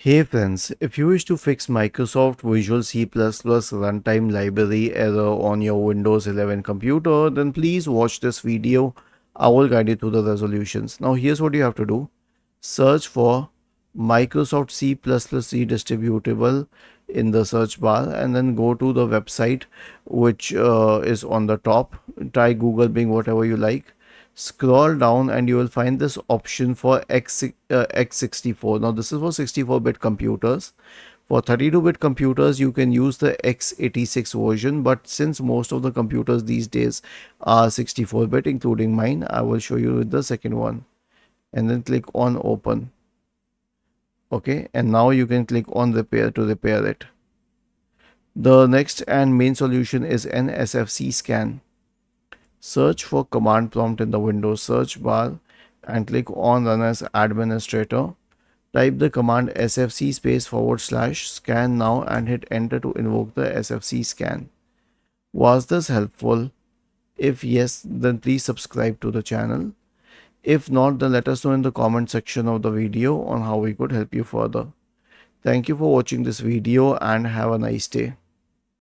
Hey friends, if you wish to fix Microsoft Visual C++ runtime library error on your Windows 11 computer, then please watch this video. I will guide you through the resolutions. Now here's what you have to do. Search for Microsoft C++ redistributable in the search bar and then go to the website which is on the top. Try Google Bing, whatever you like. Scroll down and you will find this option for x64. Now this is for 64-bit computers. For 32-bit computers you can use the x86 version, but since most of the computers these days are 64-bit including mine, I will show you the second one. And then click on open. Okay, and now you can click on repair to repair it. The next and main solution is an SFC scan. Search for command prompt in the Windows search bar and click on run as administrator. Type the command sfc /scan now and hit enter to invoke the SFC scan. Was this helpful? If yes, then please subscribe to the channel. If not, then let us know in the comment section of the video on how we could help you further. Thank you for watching this video and have a nice day.